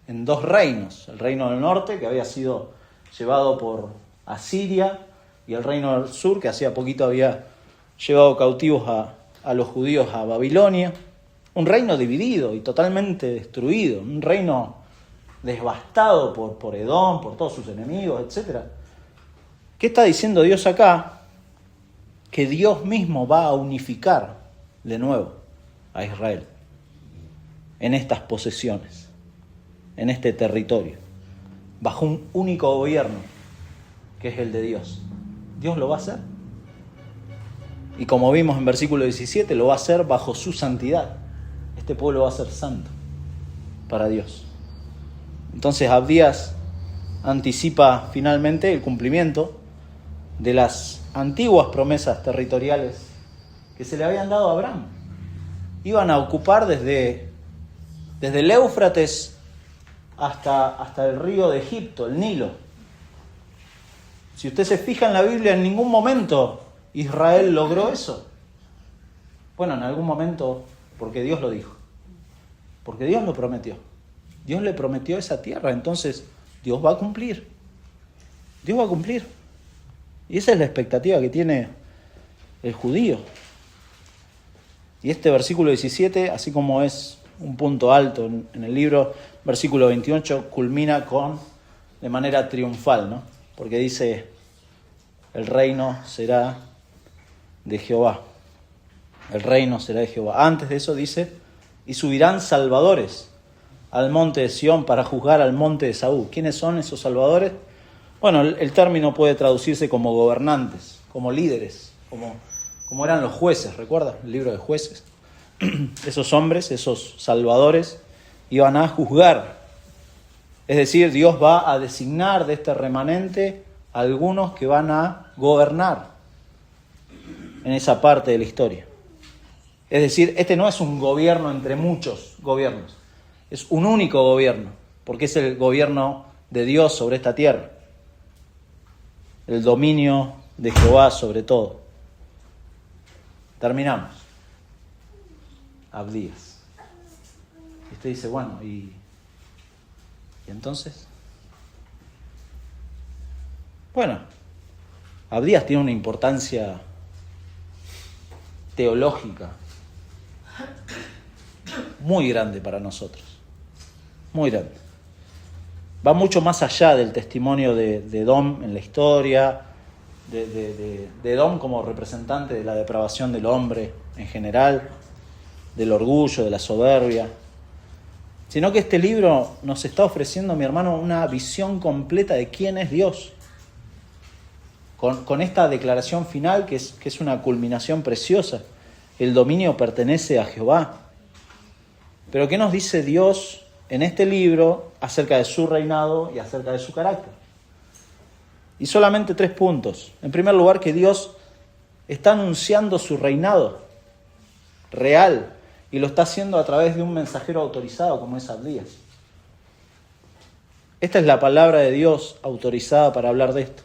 en 2 reinos. El reino del norte, que había sido llevado por Asiria, y el reino del sur, que hacía poquito había llevado cautivos a los judíos a Babilonia. Un reino dividido y totalmente destruido, un reino devastado por Edom, por todos sus enemigos, etc. ¿Qué está diciendo Dios acá? Que Dios mismo va a unificar de nuevo a Israel en estas posesiones, en este territorio, bajo un único gobierno, que es el de Dios. Dios lo va a hacer. Y como vimos en versículo 17, lo va a hacer bajo su santidad. Este pueblo va a ser santo para Dios. Entonces Abdías anticipa finalmente el cumplimiento de las antiguas promesas territoriales que se le habían dado a Abraham. Iban a ocupar desde el Éufrates hasta el río de Egipto, el Nilo. Si usted se fija en la Biblia, en ningún momento Israel logró eso. Bueno, en algún momento, porque Dios lo dijo. Porque Dios lo prometió. Dios le prometió esa tierra, entonces Dios va a cumplir. Dios va a cumplir. Y esa es la expectativa que tiene el judío. Y este versículo 17, así como es un punto alto en el libro, versículo 28 culmina de manera triunfal, ¿no? Porque dice, el reino será de Jehová. El reino será de Jehová. Antes de eso dice, y subirán salvadores al monte de Sión para juzgar al monte de Saúl. ¿Quiénes son esos salvadores? Bueno, el término puede traducirse como gobernantes, como líderes, como eran los jueces, ¿recuerda? El libro de Jueces. Esos hombres, esos salvadores, iban a juzgar. Es decir, Dios va a designar de este remanente a algunos que van a gobernar en esa parte de la historia. Es decir, este no es un gobierno entre muchos gobiernos, es un único gobierno, porque es el gobierno de Dios sobre esta tierra, el dominio de Jehová sobre todo. Terminamos. Abdías. Y usted dice, bueno, ¿y entonces? Bueno, Abdías tiene una importancia teológica muy grande para nosotros. Muy grande. Va mucho más allá del testimonio de Edom en la historia, de Edom como representante de la depravación del hombre en general, del orgullo, de la soberbia, sino que este libro nos está ofreciendo, mi hermano, una visión completa de quién es Dios. Con esta declaración final que es una culminación preciosa. El dominio pertenece a Jehová. Pero ¿qué nos dice Dios en este libro acerca de su reinado y acerca de su carácter? Y solamente 3 puntos. En primer lugar, que Dios está anunciando su reinado real y lo está haciendo a través de un mensajero autorizado como es Abdías. Esta es la palabra de Dios autorizada para hablar de esto.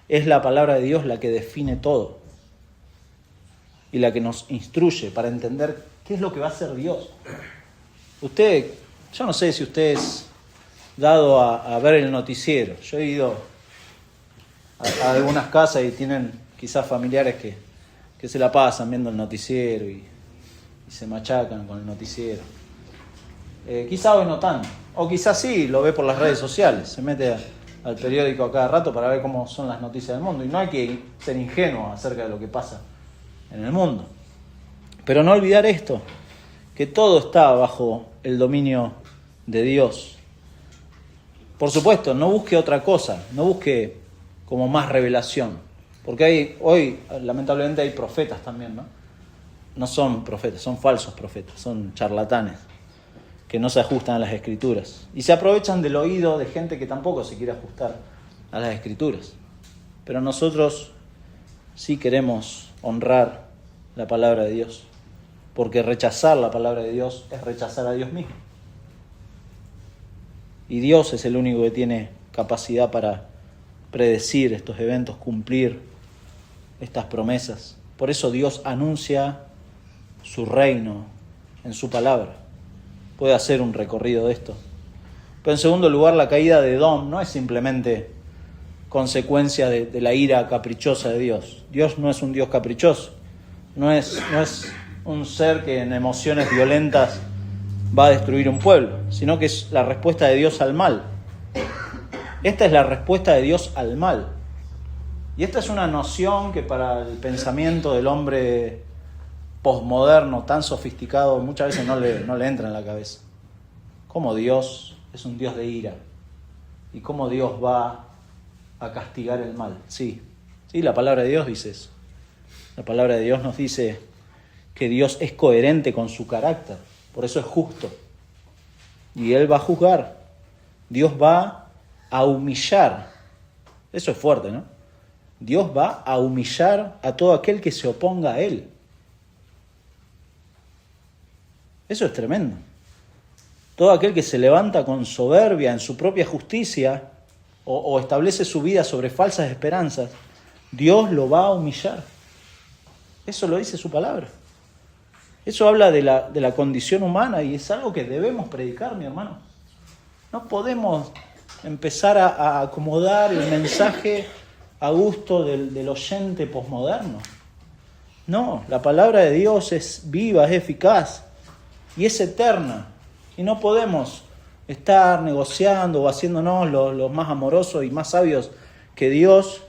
Es la palabra de Dios la que define todo y la que nos instruye para entender qué es lo que va a hacer Dios. Yo no sé si usted es dado a ver el noticiero. Yo he ido a algunas casas y tienen quizás familiares que se la pasan viendo el noticiero y se machacan con el noticiero. Quizás hoy no tanto, o quizás sí, lo ve por las redes sociales, se mete al periódico a cada rato para ver cómo son las noticias del mundo. Y no hay que ser ingenuo acerca de lo que pasa en el mundo. Pero no olvidar esto, que todo está bajo el dominio de Dios. Por supuesto, no busque otra cosa, no busque como más revelación. Porque hoy, lamentablemente, hay profetas también, ¿no? No son profetas, son falsos profetas, son charlatanes que no se ajustan a las Escrituras. Y se aprovechan del oído de gente que tampoco se quiere ajustar a las Escrituras. Pero nosotros sí queremos honrar la palabra de Dios, porque rechazar la palabra de Dios es rechazar a Dios mismo. Y Dios es el único que tiene capacidad para predecir estos eventos, cumplir estas promesas. Por eso Dios anuncia su reino en su palabra. Puede hacer un recorrido de esto. Pero en segundo lugar, la caída de Edom no es simplemente consecuencia de la ira caprichosa de Dios. Dios no es un Dios caprichoso. No es un ser que en emociones violentas va a destruir un pueblo, sino que es la respuesta de Dios al mal. Esta es la respuesta de Dios al mal. Y esta es una noción que para el pensamiento del hombre posmoderno, tan sofisticado, muchas veces no le entra en la cabeza. ¿Cómo Dios es un Dios de ira? ¿Y cómo Dios va a castigar el mal? Sí, la palabra de Dios dice eso. La palabra de Dios nos dice que Dios es coherente con su carácter, por eso es justo. Y Él va a juzgar. Dios va a humillar. Eso es fuerte, ¿no? Dios va a humillar a todo aquel que se oponga a Él. Eso es tremendo. Todo aquel que se levanta con soberbia en su propia justicia o establece su vida sobre falsas esperanzas, Dios lo va a humillar. Eso lo dice su palabra. Eso habla de la condición humana y es algo que debemos predicar, mi hermano. No podemos empezar a acomodar el mensaje a gusto del oyente posmoderno. No, la palabra de Dios es viva, es eficaz y es eterna. Y no podemos estar negociando o haciéndonos los más amorosos y más sabios que Dios,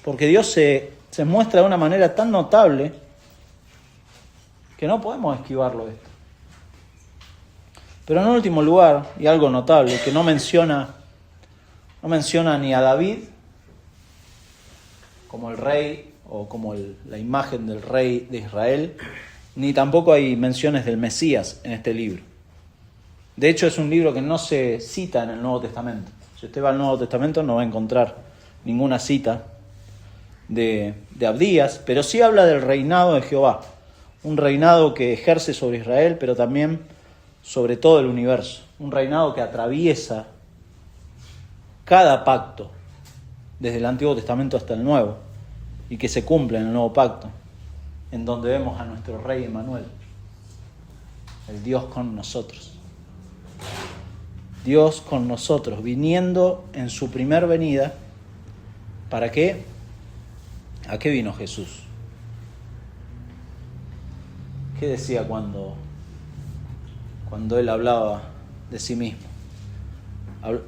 porque Dios se muestra de una manera tan notable que no podemos esquivarlo esto. Pero en último lugar, y algo notable, que no menciona ni a David como el rey o como la imagen del rey de Israel, ni tampoco hay menciones del Mesías en este libro. De hecho, es un libro que no se cita en el Nuevo Testamento. Si usted va al Nuevo Testamento no va a encontrar ninguna cita de Abdías, pero sí habla del reinado de Jehová, un reinado que ejerce sobre Israel, pero también sobre todo el universo, un reinado que atraviesa cada pacto, desde el Antiguo Testamento hasta el Nuevo, y que se cumple en el Nuevo Pacto. en donde vemos a nuestro Rey Emmanuel, el Dios con nosotros. Dios con nosotros, viniendo en su primer venida. ¿Para qué? ¿A qué vino Jesús? ¿Qué decía cuando Él hablaba de sí mismo?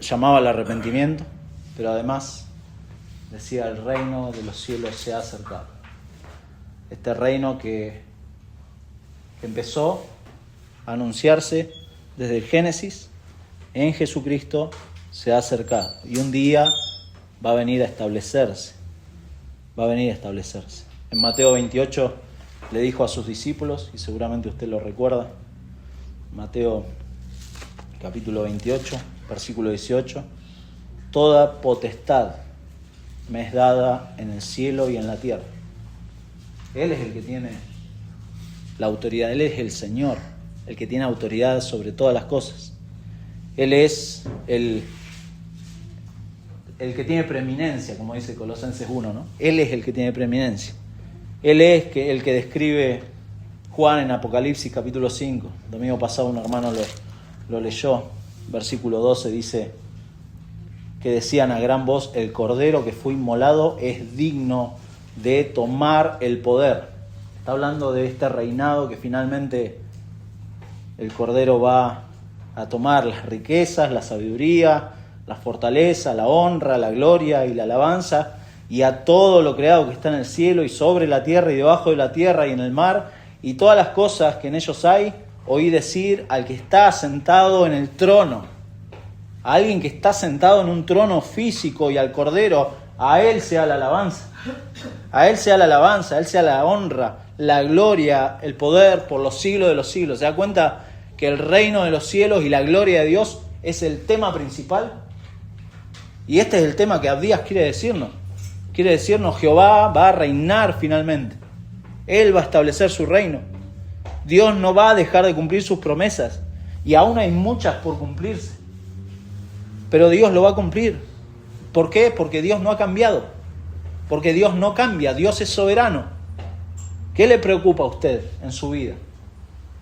Llamaba al arrepentimiento, pero además decía: el reino de los cielos se ha acercado. Este reino que empezó a anunciarse desde el Génesis, en Jesucristo se ha acercado. Y un día va a venir a establecerse. Va a venir a establecerse. En Mateo 28 le dijo a sus discípulos, y seguramente usted lo recuerda, Mateo capítulo 28, versículo 18: toda potestad me es dada en el cielo y en la tierra. Él es el que tiene la autoridad, Él es el Señor, el que tiene autoridad sobre todas las cosas. Él es el que tiene preeminencia, como dice Colosenses 1, ¿no? Él es el que tiene preeminencia. Él es el que describe Juan en Apocalipsis capítulo 5. El domingo pasado un hermano lo leyó. Versículo 12 dice que decían a gran voz: el Cordero que fue inmolado es digno de tomar el poder. Está hablando de este reinado que finalmente el Cordero va a tomar: las riquezas, la sabiduría, la fortaleza, la honra, la gloria y la alabanza, y a todo lo creado que está en el cielo y sobre la tierra y debajo de la tierra y en el mar, y todas las cosas que en ellos hay. Oí decir al que está sentado en el trono, a alguien que está sentado en un trono físico, y al Cordero: a Él sea la alabanza, a Él sea la alabanza, a Él sea la honra, la gloria, el poder por los siglos de los siglos. ¿Se da cuenta que el reino de los cielos y la gloria de Dios es el tema principal? Y este es el tema que Abdías quiere decirnos. Quiere decirnos: Jehová va a reinar finalmente. Él va a establecer su reino. Dios no va a dejar de cumplir sus promesas. Y aún hay muchas por cumplirse. Pero Dios lo va a cumplir. ¿Por qué? Porque Dios no ha cambiado. Porque Dios no cambia. Dios es soberano. ¿Qué le preocupa a usted en su vida?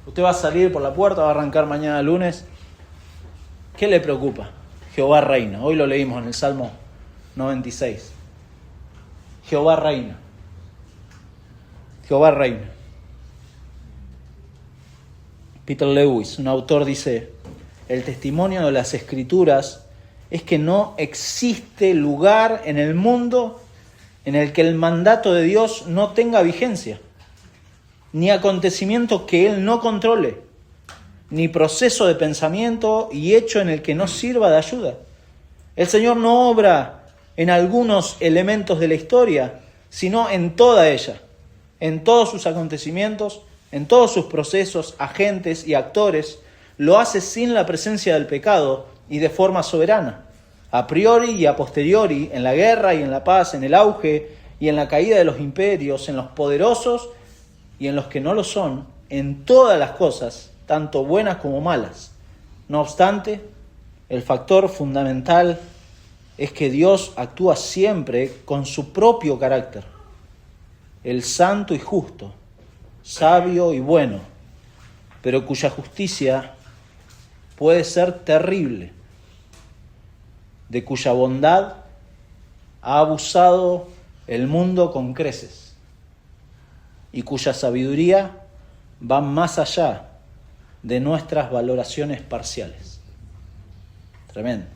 Usted va a salir por la puerta, va a arrancar mañana lunes. ¿Qué le preocupa? Jehová reina. Hoy lo leímos en el Salmo 96. Jehová reina. Jehová reina. Peter Lewis, un autor, dice: el testimonio de las Escrituras es que no existe lugar en el mundo en el que el mandato de Dios no tenga vigencia, ni acontecimiento que Él no controle, ni proceso de pensamiento y hecho en el que no sirva de ayuda. El Señor no obra en algunos elementos de la historia, sino en toda ella, en todos sus acontecimientos, en todos sus procesos, agentes y actores. Lo hace sin la presencia del pecado y de forma soberana, a priori y a posteriori, en la guerra y en la paz, en el auge y en la caída de los imperios, en los poderosos y en los que no lo son, en todas las cosas, tanto buenas como malas. No obstante, el factor fundamental es que Dios actúa siempre con su propio carácter, el santo y justo, sabio y bueno, pero cuya justicia puede ser terrible, de cuya bondad ha abusado el mundo con creces, y cuya sabiduría va más allá de nuestras valoraciones parciales. Tremendo.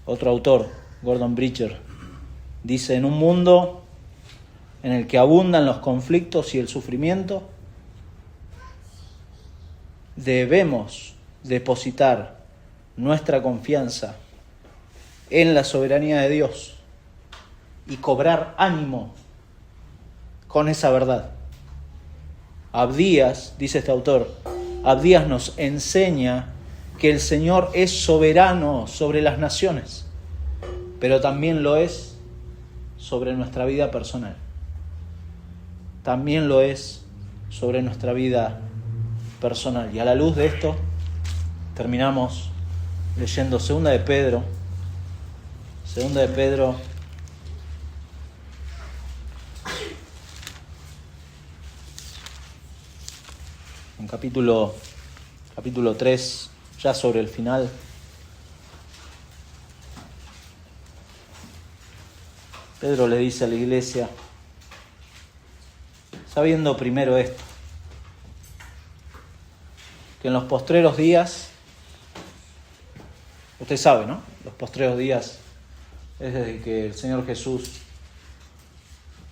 Otro autor, Gordon Breacher, dice: en un mundo en el que abundan los conflictos y el sufrimiento, debemos depositar nuestra confianza en la soberanía de Dios y cobrar ánimo con esa verdad. Abdías, dice este autor, Abdías nos enseña que el Señor es soberano sobre las naciones, pero también lo es sobre nuestra vida personal. También lo es sobre nuestra vida personal. Y a la luz de esto, terminamos leyendo Segunda de Pedro, capítulo 3, ya sobre el final. Pedro le dice a la iglesia, sabiendo primero esto, que en los postreros días, usted sabe, ¿no? Los postreros días es desde que el Señor Jesús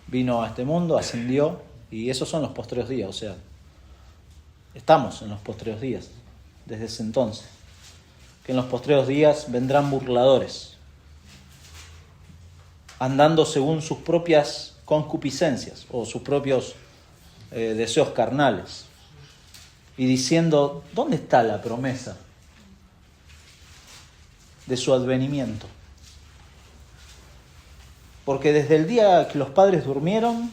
vino a este mundo, ascendió, y esos son los postreros días, o sea, estamos en los postreros días, desde ese entonces. Que en los postreros días vendrán burladores, andando según sus propias concupiscencias o sus propios deseos carnales, y diciendo, ¿dónde está la promesa de su advenimiento? Porque desde el día que los padres durmieron,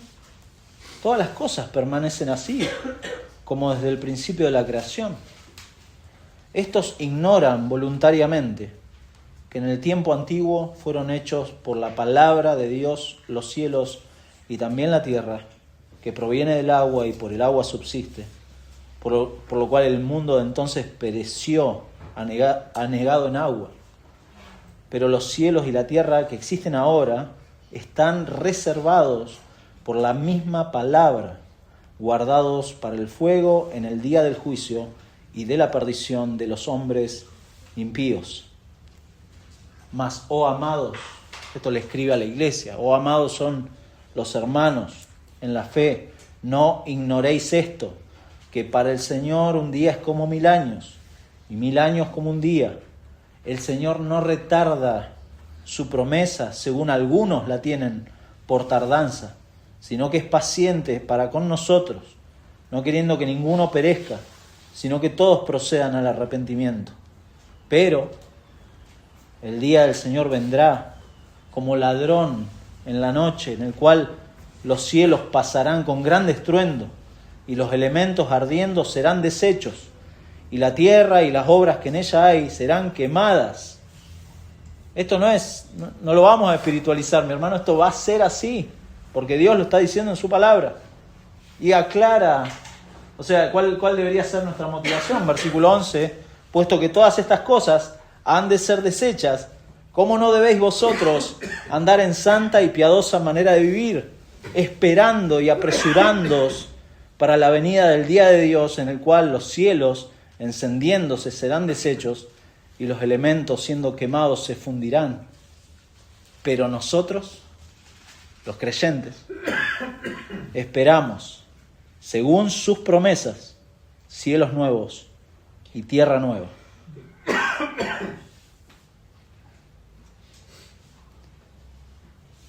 todas las cosas permanecen así, como desde el principio de la creación. Estos ignoran voluntariamente que en el tiempo antiguo fueron hechos por la palabra de Dios los cielos y también la tierra, que proviene del agua y por el agua subsiste, por lo cual el mundo de entonces pereció anegado en agua. Pero los cielos y la tierra que existen ahora están reservados por la misma palabra, guardados para el fuego en el día del juicio y de la perdición de los hombres impíos. Mas, oh amados, esto le escribe a la iglesia, oh amados son los hermanos en la fe, no ignoréis esto, que para el Señor un día es como 1000 años, y 1000 años como un día. El Señor no retarda su promesa, según algunos la tienen por tardanza, sino que es paciente para con nosotros, no queriendo que ninguno perezca, sino que todos procedan al arrepentimiento. Pero el día del Señor vendrá como ladrón en la noche, en el cual los cielos pasarán con gran estruendo, y los elementos ardiendo serán deshechos, y la tierra y las obras que en ella hay serán quemadas. Esto no lo vamos a espiritualizar, mi hermano, esto va a ser así, porque Dios lo está diciendo en su palabra. Y aclara, o sea, ¿cuál debería ser nuestra motivación? Versículo 11, puesto que todas estas cosas han de ser deshechas, ¿cómo no debéis vosotros andar en santa y piadosa manera de vivir, esperando y apresurándoos para la venida del día de Dios, en el cual los cielos, encendiéndose, serán deshechos, y los elementos, siendo quemados, se fundirán? Pero nosotros, los creyentes, esperamos, según sus promesas, cielos nuevos y tierra nueva.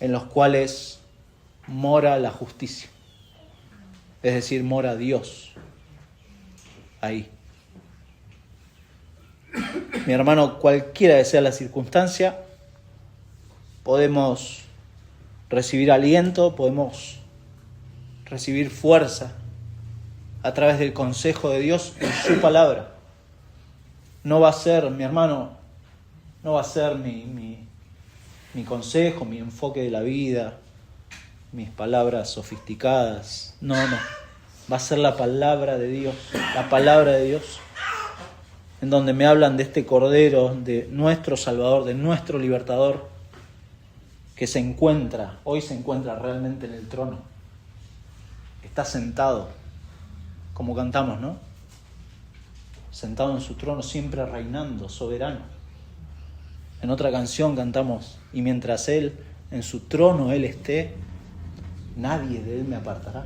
En los cuales mora la justicia, es decir, mora Dios ahí. Mi hermano, cualquiera que sea la circunstancia, podemos recibir aliento, podemos recibir fuerza a través del consejo de Dios en su palabra. No va a ser, mi hermano, no va a ser mi consejo, mi enfoque de la vida, mis palabras sofisticadas. No. Va a ser la palabra de Dios, en donde me hablan de este Cordero, de nuestro Salvador, de nuestro Libertador, que hoy se encuentra realmente en el trono. Está sentado, como cantamos, ¿no? Sentado en su trono, siempre reinando, soberano. En otra canción cantamos, y mientras Él, en su trono Él esté, nadie de Él me apartará.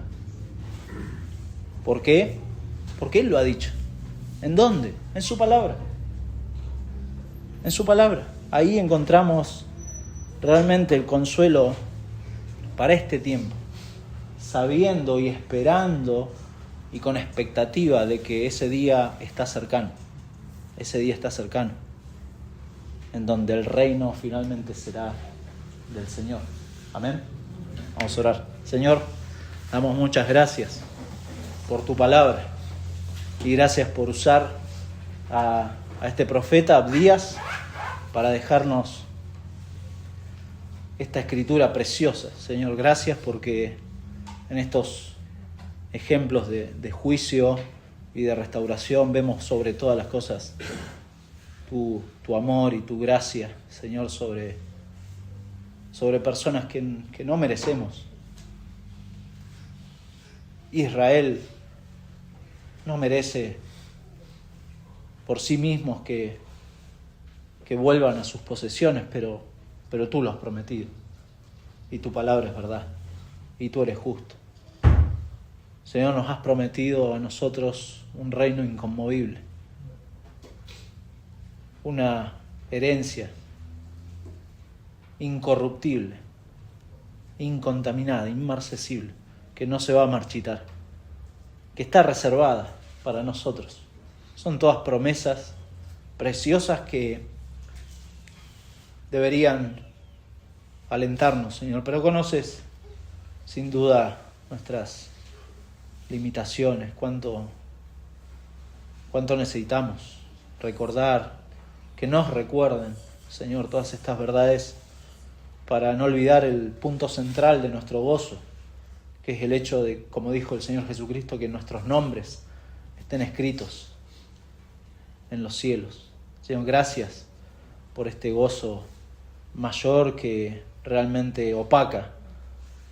¿Por qué? Porque Él lo ha dicho. ¿En dónde? En su palabra. En su palabra. Ahí encontramos realmente el consuelo para este tiempo, sabiendo y esperando y con expectativa de que ese día está cercano. Ese día está cercano, en donde el reino finalmente será del Señor. Amén. Vamos a orar. Señor, damos muchas gracias por tu palabra y gracias por usar a este profeta Abdías para dejarnos esta escritura preciosa. Señor, gracias porque en estos ejemplos de juicio, y de restauración. Vemos sobre todas las cosas tu amor y tu gracia, Señor, sobre personas que no merecemos. Israel no merece por sí mismos que vuelvan a sus posesiones, pero tú lo has prometido. Y tu palabra es verdad. Y tú eres justo. Señor, nos has prometido a nosotros un reino inconmovible. Una herencia incorruptible, incontaminada, inmarcesible, que no se va a marchitar, que está reservada para nosotros. Son todas promesas preciosas que deberían alentarnos, Señor, pero conoces sin duda nuestras limitaciones, cuánto necesitamos recordar, que nos recuerden, Señor, todas estas verdades para no olvidar el punto central de nuestro gozo, que es el hecho de, como dijo el Señor Jesucristo, que nuestros nombres estén escritos en los cielos. Señor, gracias por este gozo mayor que realmente opaca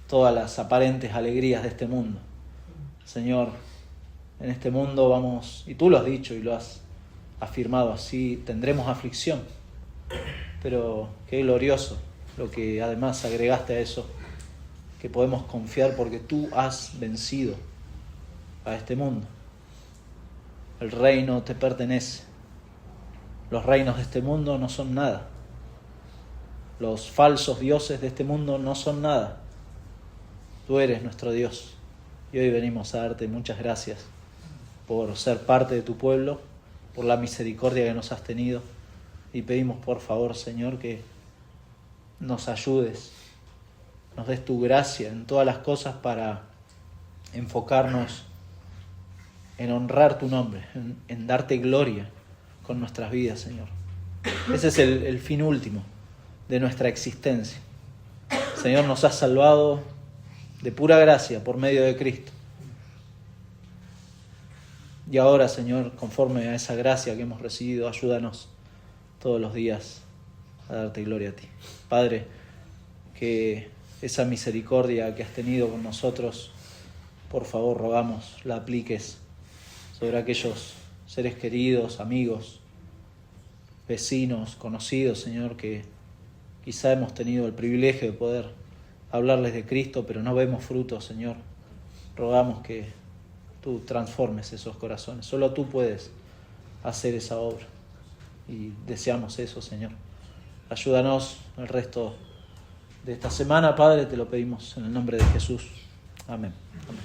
todas las aparentes alegrías de este mundo. Señor, en este mundo vamos, y tú lo has dicho y lo has afirmado así, tendremos aflicción, pero qué glorioso lo que además agregaste a eso, que podemos confiar porque tú has vencido a este mundo. El reino te pertenece. Los reinos de este mundo no son nada. Los falsos dioses de este mundo no son nada. Tú eres nuestro Dios. Y hoy venimos a darte muchas gracias por ser parte de tu pueblo, por la misericordia que nos has tenido. Y pedimos por favor, Señor, que nos ayudes, nos des tu gracia en todas las cosas para enfocarnos en honrar tu nombre, en darte gloria con nuestras vidas, Señor. Ese es el fin último de nuestra existencia. Señor, nos has salvado de pura gracia por medio de Cristo. Y ahora, Señor, conforme a esa gracia que hemos recibido, ayúdanos todos los días a darte gloria a ti. Padre, que esa misericordia que has tenido con nosotros, por favor, rogamos, la apliques sobre aquellos seres queridos, amigos, vecinos, conocidos, Señor, que quizá hemos tenido el privilegio de poder hablarles de Cristo, pero no vemos frutos, Señor. Rogamos que tú transformes esos corazones. Solo tú puedes hacer esa obra. Y deseamos eso, Señor. Ayúdanos el resto de esta semana, Padre, te lo pedimos en el nombre de Jesús. Amén. Amén.